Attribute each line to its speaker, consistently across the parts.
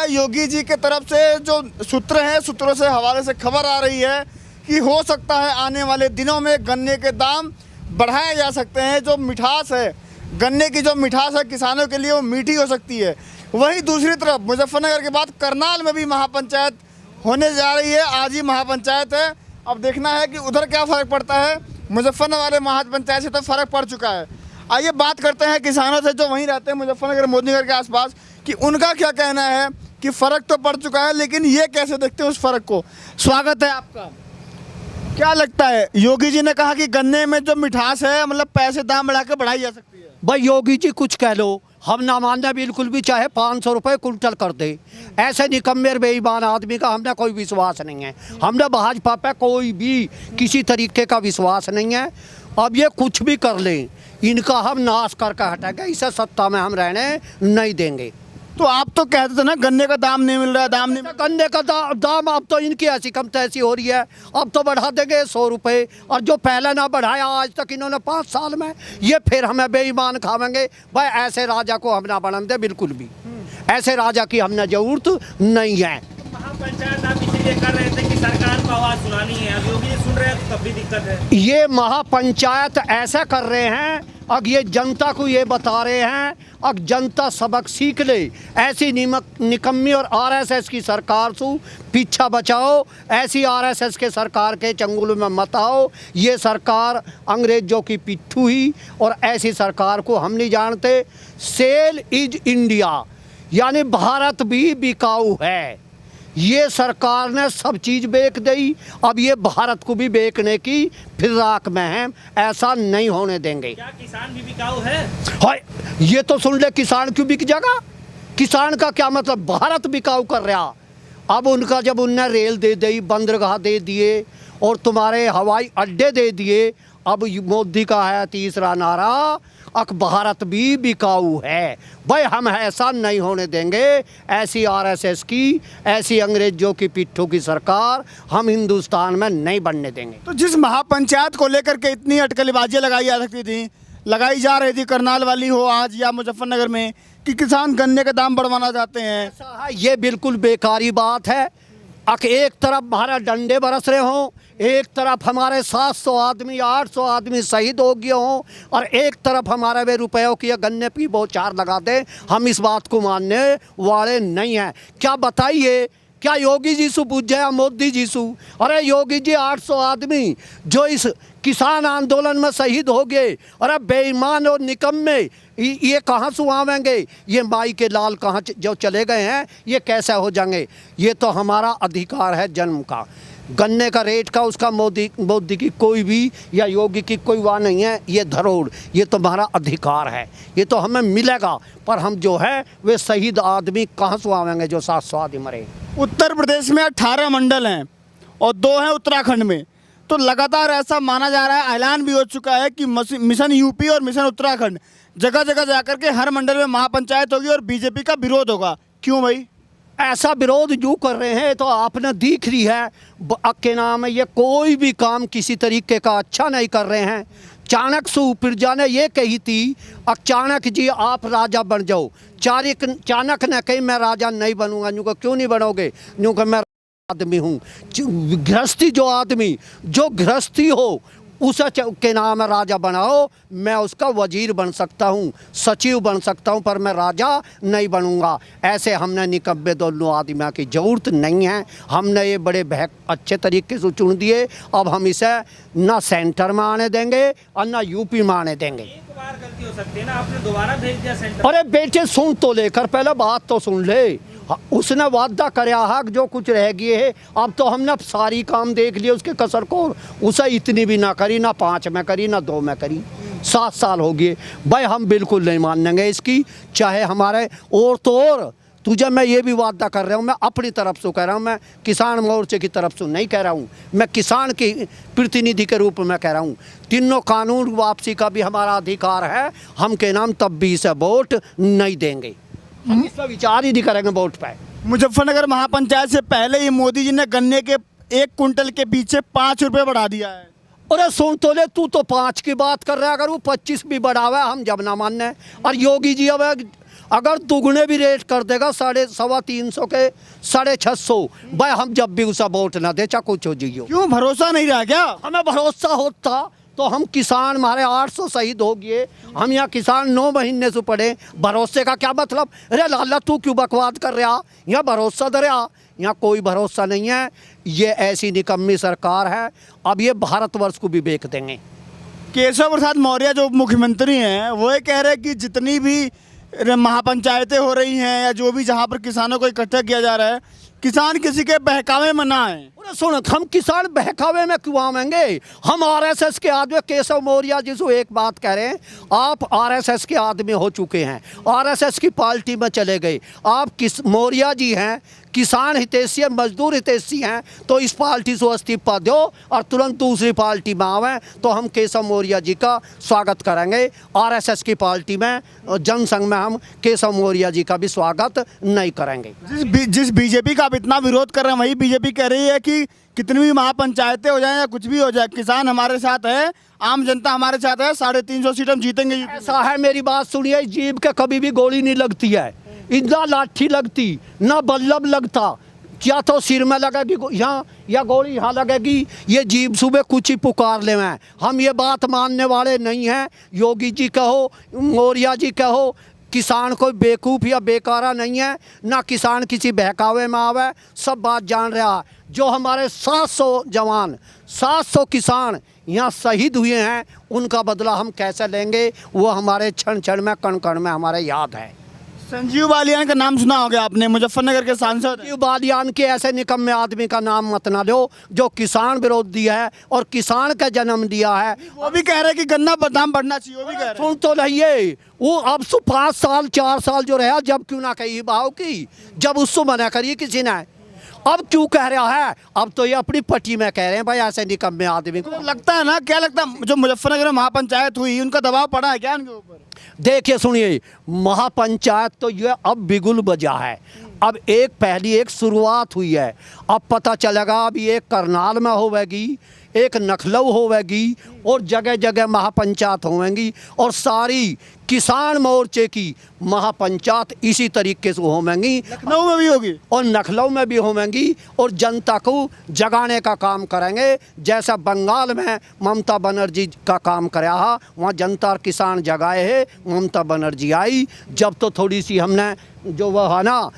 Speaker 1: है योगी जी के तरफ से जो सूत्र हैं, सूत्रों से हवाले से खबर आ रही है कि हो सकता है आने वाले दिनों में गन्ने के दाम बढ़ाए जा सकते हैं। जो मिठास है, गन्ने की जो मिठास है किसानों के लिए, वो मीठी हो सकती है। वहीं दूसरी तरफ मुजफ्फरनगर के बाद करनाल में भी महापंचायत होने जा रही है। आज ही महापंचायत है, अब देखना है कि उधर क्या फ़र्क पड़ता है। मुजफ्फरनगर वाले महापंचायत से तो फ़र्क पड़ चुका है। आइए बात करते हैं किसानों से जो वहीं रहते हैं मुजफ्फरनगर मोदीनगर के आसपास, कि उनका क्या कहना है कि फ़र्क तो पड़ चुका है, लेकिन ये कैसे देखते हैं उस फ़र्क को। स्वागत है आपका। क्या लगता है, योगी जी ने कहा कि गन्ने में जो मिठास है, मतलब पैसे दाम बढ़ा के बढ़ाई जा सकती है।
Speaker 2: भाई योगी जी कुछ कह लो, हम ना मानना बिल्कुल भी, चाहे 500 रुपये कुंटल कर दे। ऐसे निकम्मे और बेईमान आदमी का हमने कोई विश्वास नहीं है। हमने भाजपा पे कोई भी किसी तरीके का विश्वास नहीं है। अब ये कुछ भी कर लें, इनका हम नाश करके हटाएंगे, इसे सत्ता में हम रहने नहीं देंगे।
Speaker 1: तो आप तो कहते थे ना गन्ने का दाम नहीं मिल रहा है, दाम नहीं
Speaker 2: गन्ने का दाम अब तो इनकी ऐसी कम तैसी हो रही है, अब तो बढ़ा देंगे 100 रुपये। और जो पहले ना बढ़ाया आज तक इन्होंने 5 साल में, ये फिर हमें बेईमान खावेंगे। भाई ऐसे राजा को हम ना बनने दे, बिल्कुल भी ऐसे राजा की हमने जरूरत नहीं है।
Speaker 3: महापंचायत आप इसीलिए कर रहे थे कि सरकार को आवाज़ सुनानी है, अब योगी जी सुन रहे हैं तो तब भी दिक्कत है।
Speaker 2: ये महापंचायत ऐसा कर रहे हैं, अब ये जनता को ये बता रहे हैं, अब जनता सबक सीख ले। ऐसी निकम्मी और आरएसएस की सरकार से पीछा बचाओ, ऐसी आरएसएस के सरकार के चंगुल में मत आओ। ये सरकार अंग्रेजों की पिट्ठू ही, और ऐसी सरकार को हम नहीं जानते। सेल इज इंडिया, यानी भारत भी बिकाऊ है। ये सरकार ने सब चीज़ बेच दी, अब ये भारत को भी बेचने की फिराक में है। ऐसा नहीं होने देंगे।
Speaker 3: क्या किसान भी बिकाऊ है?
Speaker 2: हाय, ये तो सुन ले, किसान क्यों बिक जाएगा? किसान का क्या मतलब? भारत बिकाऊ कर रहा। अब उनका जब उनने रेल दे दी, बंदरगाह दे दिए और तुम्हारे हवाई अड्डे दे दिए, अब मोदी का है तीसरा नारा, अक भारत भी बिकाऊ है। भाई हम ऐसा नहीं होने देंगे। ऐसी आरएसएस की, ऐसी अंग्रेजों की पिट्ठू की सरकार हम हिंदुस्तान में नहीं बनने देंगे।
Speaker 1: तो जिस महापंचायत को लेकर के इतनी अटकलेबाजियाँ लगाई जा सकती थी, लगाई जा रही थी, करनाल वाली हो आज या मुजफ्फरनगर में, कि किसान गन्ने के दाम बढ़वाना चाहते हैं,
Speaker 2: ऐसा है, ये बिल्कुल बेकारी बात है। एक तरफ हमारा डंडे बरस रहे हों, एक तरफ हमारे 700 आदमी 800 आदमी शहीद हो गए हों, और एक तरफ हमारे वे रुपयों की गन्ने की बौछार लगा दे, हम इस बात को मानने वाले नहीं हैं। क्या बताइए, क्या योगी जी से पूछ जाए मोदी जी से? अरे योगी जी 800 आदमी जो इस किसान आंदोलन में शहीद हो गए, और अब बेईमान और निकम्मे ये कहाँ से आवेंगे? ये माई के लाल कहाँ जो चले गए हैं, ये कैसे हो जाएंगे? ये तो हमारा अधिकार है जन्म का। गन्ने का रेट का उसका मोदी की कोई भी या योगी की कोई वाह नहीं है। ये धरोड़, ये तो हमारा अधिकार है, ये तो हमें मिलेगा। पर हम जो है वे शहीद आदमी कहाँ से आवेंगे जो 700 आदमी मरे?
Speaker 1: उत्तर प्रदेश में 18 मंडल हैं और 2 हैं उत्तराखंड में। तो लगातार ऐसा माना जा रहा है, ऐलान भी हो चुका है कि मिशन यूपी और मिशन उत्तराखंड जगह जगह जाकर के हर मंडल में महापंचायत होगी और बीजेपी का विरोध होगा। क्यों भाई
Speaker 2: ऐसा विरोध जो कर रहे हैं? तो आपने दिख रही है के नाम है, ये कोई भी काम किसी तरीके का अच्छा नहीं कर रहे हैं। चाणक्य से ऊपर ने ये कही थी, चाणक्य जी आप राजा बन जाओ। चाणक्य ने कही मैं राजा नहीं बनूंगा। यूँ को क्यों नहीं बनोगे? यूँ को मैं आदमी हूँ। गृहस्थी जो आदमी जो गृहस्थी हो उसे के नाम है राजा बनाओ। मैं उसका वजीर बन सकता हूँ, सचिव बन सकता हूँ, पर मैं राजा नहीं बनूंगा। ऐसे हमने निकब्बे दोनों आदमियों की ज़रूरत नहीं है। हमने ये बड़े अच्छे तरीके से चुन दिए। अब हम इसे ना सेंटर में आने देंगे और ना यूपी में आने देंगे।
Speaker 3: एक बार गलती हो सकती है ना, आपने दोबारा भेज दिया सेंटर।
Speaker 2: अरे बेटे सुन तो लेकर, पहले बात तो सुन ले। उसने वादा कराया है जो कुछ रह गए है, अब तो हमने सारी काम देख लिए उसके कसर को। उसे इतनी भी ना करी, ना 5 में करी, ना 2 में करी। 7 साल हो गए। भाई हम बिल्कुल नहीं मानेंगे इसकी, चाहे हमारे और तो और तुझे मैं ये भी वादा कर रहा हूँ, मैं अपनी तरफ से कह रहा हूँ, मैं किसान मोर्चे की तरफ से नहीं कह रहा हूँ, मैं किसान की प्रतिनिधि के रूप में कह रहा हूँ। तीनों कानून वापसी का भी हमारा अधिकार है। हम के नाम तब भी इसे वोट नहीं देंगे, हम इस पर विचार ही नहीं करेंगे वोट पे।
Speaker 1: मुजफ्फरनगर महापंचायत से पहले ही मोदी जी ने गन्ने के 1 कुंटल के पीछे 5 रुपये बढ़ा दिया है।
Speaker 2: अरे सुन तो ले, तू तो 5 की बात कर रहा है, अगर वो 25 भी बढ़ावा हम जब ना मानने। और योगी जी अब अगर दुगने भी रेट कर देगा 350 के 650, भाई हम जब भी उसे वोट ना दे, चाहे कुछ हो जियो।
Speaker 1: क्यों भरोसा नहीं रहा क्या?
Speaker 2: हमें भरोसा होता तो हम किसान, हमारे 800 शहीद हो गए, हम यहाँ किसान 9 महीने से पड़े, भरोसे का क्या मतलब? अरे लाला तू क्यों बकवाद कर रहा, यहाँ भरोसा दे रहा, यहाँ कोई भरोसा नहीं है। ये ऐसी निकम्मी सरकार है, अब ये भारतवर्ष को भी बेच देंगे।
Speaker 1: केशव प्रसाद मौर्य जो मुख्यमंत्री हैं वो ये कह रहे हैं कि जितनी भी महापंचायतें हो रही हैं या जो भी जहाँ पर किसानों को इकट्ठा किया जा रहा है, किसान किसी के बहकावे में ना आए।
Speaker 2: अरे सुन, हम किसान बहकावे में क्यों आवेंगे? हम आरएसएस के आदमी, केशव मौर्य जी से एक बात कह रहे हैं, आप आरएसएस के आदमी हो चुके हैं, आरएसएस की पार्टी में चले गए, आप मौर्य जी हैं, किसान हितैषी मजदूर हितैषी हैं, तो इस पार्टी से इस्तीफा दो और तुरंत दूसरी पार्टी में आवें, तो हम केशव मौर्य जी का स्वागत करेंगे। आरएसएस की पार्टी में, जनसंघ में हम केशव मौर्य जी का भी स्वागत नहीं करेंगे।
Speaker 1: जिस बीजेपी का आप इतना विरोध कर रहे हैं, वही बीजेपी कह रही है कि कितनी भी महापंचायतें हो जाए या कुछ भी हो जाए, किसान हमारे साथ है, आम जनता हमारे साथ है, 350 सीट हम जीतेंगे।
Speaker 2: ऐसा है, मेरी बात सुनिए, जीभ के कभी भी गोली नहीं लगती है, इतना लाठी लगती ना बल्लभ लगता, क्या तो सिर में लगेगी यहाँ या गोली यहाँ लगेगी, ये जीभ सुबह कुछ ही पुकार ले। मैं हम ये बात मानने वाले नहीं हैं। योगी जी कहो, मौर्य जी कहो, किसान कोई बेवकूफ़ या बेकारा नहीं है, ना किसान किसी बहकावे में आवे, सब बात जान रहा है। जो हमारे 700 जवान, 700 किसान यहाँ शहीद हुए हैं, उनका बदला हम कैसे लेंगे, वो हमारे क्षण क्षण में, कण कण में हमारे याद है।
Speaker 1: संजीव बालियान का नाम सुना होगा आपने, मुजफ्फरनगर के सांसद।
Speaker 2: संजीव बालियान के ऐसे निकम्मे आदमी का नाम मत ना लो, जो किसान विरोधी है और किसान का जन्म दिया है।
Speaker 1: वो भी कह रहे हैं कि गन्ना दाम बढ़ना चाहिए, वो भी कह रहे हैं।
Speaker 2: सुन तो रहिए, वो अब 5 साल 4 साल जो रहा, जब क्यों ना कही भाव की, जब उसको मना करिए किसी ने, अब क्यों कह रहा है? अब तो ये अपनी पट्टी में कह रहे हैं भाई ऐसे निकम्मे आदमी को।
Speaker 1: लगता है ना, क्या लगता है जो मुजफ्फरनगर में महापंचायत हुई, उनका दबाव पड़ा है क्या उनके ऊपर?
Speaker 2: देखिए सुनिए, महापंचायत तो ये अब बिगुल बजा है, अब पहली एक शुरुआत हुई है, अब पता चलेगा, अभी एक करनाल में होवेगी, एक नखलऊ होवेगी, और जगह जगह महापंचायत होवेंगी, और सारी किसान मोर्चे की महापंचायत इसी तरीके से होवेंगी।
Speaker 1: लखनऊ में भी होगी
Speaker 2: और नखलऊ में भी होवेंगी, और जनता को जगाने का काम करेंगे, जैसा बंगाल में ममता बनर्जी का काम कराया है, वहाँ जनता और किसान जगाए है। ममता बनर्जी आई जब, तो थोड़ी सी हमने जो वह है ना,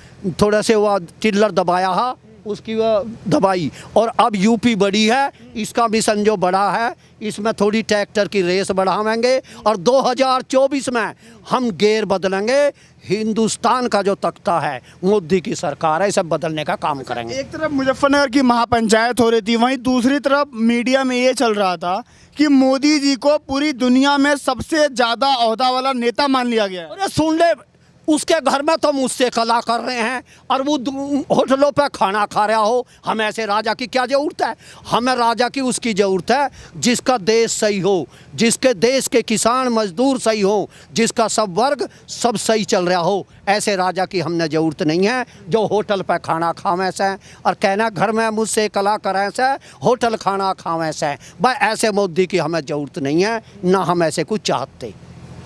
Speaker 2: थोड़ा से वह टिल्लर दबाया है, उसकी वह दबाई, और अब यूपी बड़ी है, इसका मिशन जो बड़ा है, इसमें थोड़ी ट्रैक्टर की रेस बढ़ावेंगे, और 2024 में हम गेयर बदलेंगे। हिंदुस्तान का जो तख्ता है, मोदी की सरकार है, इसे बदलने का काम करेंगे।
Speaker 1: एक तरफ मुजफ्फरनगर की महापंचायत हो रही थी, वहीं दूसरी तरफ मीडिया में ये चल रहा था कि मोदी जी को पूरी दुनिया में सबसे ज़्यादा ओहदा वाला नेता मान लिया गया है।
Speaker 2: अरे सुन ले, उसके घर में तो मुझसे कला कर रहे हैं, और वो होटलों पे खाना खा रहा हो, हम ऐसे राजा की क्या ज़रूरत है? हमें राजा की उसकी ज़रूरत है जिसका देश सही हो, जिसके देश के किसान मजदूर सही हो, जिसका सब वर्ग सब सही चल रहा हो। ऐसे राजा की हमने ज़रूरत नहीं है जो होटल पे खाना खावें से और कहना घर में मुझसे कला करें से, होटल खाना खावें से। भाई ऐसे मोदी की हमें ज़रूरत नहीं है, ना हम ऐसे कुछ चाहते।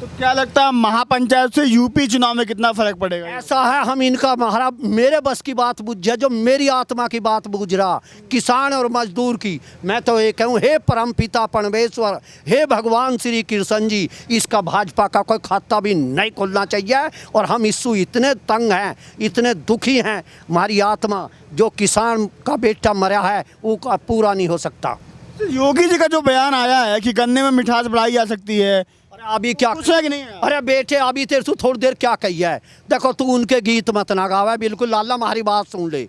Speaker 1: तो क्या लगता है महापंचायत से यूपी चुनाव में कितना फर्क पड़ेगा?
Speaker 2: ऐसा है, हम इनका महाराज मेरे बस की बात बुझ जाए, जो मेरी आत्मा की बात बुझ रहा, किसान और मजदूर की, मैं तो ये कहूँ, हे परम पिता परमेश्वर, हे भगवान श्री कृष्ण जी, इसका भाजपा का कोई खाता भी नहीं खुलना चाहिए। और हम इससे इतने तंग हैं, इतने दुखी हैं, हमारी आत्मा, जो किसान का बेटा मरा है वो पूरा नहीं हो सकता।
Speaker 1: योगी जी का जो बयान आया है कि गन्ने में मिठास बढ़ाई जा सकती है,
Speaker 2: अभी क्या
Speaker 1: कुछ है कि नहीं है?
Speaker 2: अरे बेटे, अभी तेरे से थोड़ी देर क्या कही है, देखो तू उनके गीत मत ना गावे, बिल्कुल लाला हमारी बात सुन ले।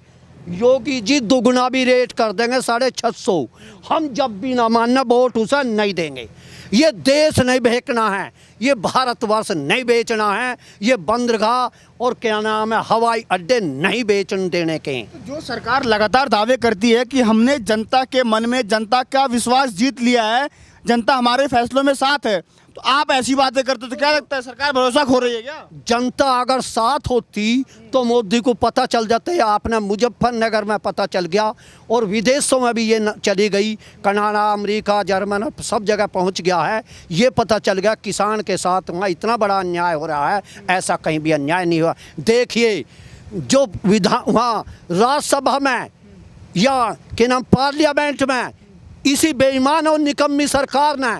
Speaker 2: योगी जी दुगना भी रेट कर देंगे, 650, हम जब भी ना मानना वोट उसे नहीं देंगे। ये देश नहीं बेचना है, ये भारतवर्ष नहीं बेचना है, ये बंदरगाह और क्या नाम है हवाई अड्डे नहीं बेचने देने के।
Speaker 1: जो सरकार लगातार दावे करती है कि हमने जनता के मन में जनता का विश्वास जीत लिया है, जनता हमारे फैसलों में साथ है, तो आप ऐसी बातें करते तो क्या लगता है सरकार भरोसा खो रही है क्या?
Speaker 2: जनता अगर साथ होती तो मोदी को पता चल जाता है। आपने मुजफ्फरनगर में पता चल गया और विदेशों में भी ये चली गई, कनाडा, अमेरिका, जर्मन, सब जगह पहुंच गया है। ये पता चल गया किसान के साथ वहाँ इतना बड़ा अन्याय हो रहा है, ऐसा कहीं भी अन्याय नहीं हुआ। देखिए जो वहाँ राज्यसभा में या के नाम पार्लियामेंट में इसी बेईमान और निकम्मी सरकार ने,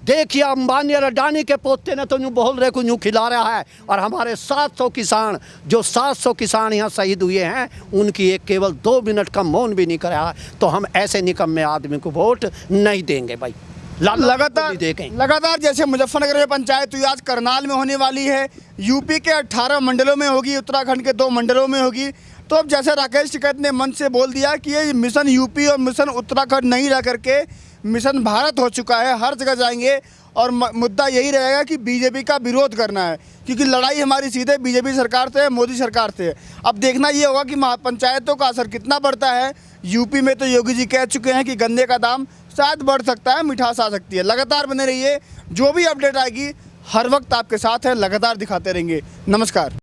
Speaker 2: देखिए अंबानी और अडानी के पोते ने तो यूँ बोल रहे को यूँ खिला रहा है, और हमारे 700 किसान जो 700 किसान यहाँ शहीद हुए हैं उनकी एक केवल 2 मिनट का मौन भी नहीं करा। तो हम ऐसे निकम्मे आदमी को वोट नहीं देंगे भाई।
Speaker 1: लगातार जैसे मुजफ्फरनगर में पंचायत हुई, आज करनाल में होने वाली है, यूपी के 18 मंडलों में होगी, उत्तराखंड के 2 मंडलों में होगी। तो अब जैसे राकेश टिकैत ने मंच से बोल दिया कि ये मिशन यूपी और मिशन उत्तराखंड नहीं रह करके मिशन भारत हो चुका है, हर जगह जाएंगे और मुद्दा यही रहेगा कि बीजेपी का विरोध करना है, क्योंकि लड़ाई हमारी सीधे बीजेपी सरकार से है, मोदी सरकार से है। अब देखना ये होगा कि पंचायतों का असर कितना बढ़ता है। यूपी में तो योगी जी कह चुके हैं कि गन्ने का दाम शायद बढ़ सकता है, मिठास आ सकती है। लगातार बने रहिए, जो भी अपडेट आएगी हर वक्त आपके साथ है, लगातार दिखाते रहेंगे। नमस्कार।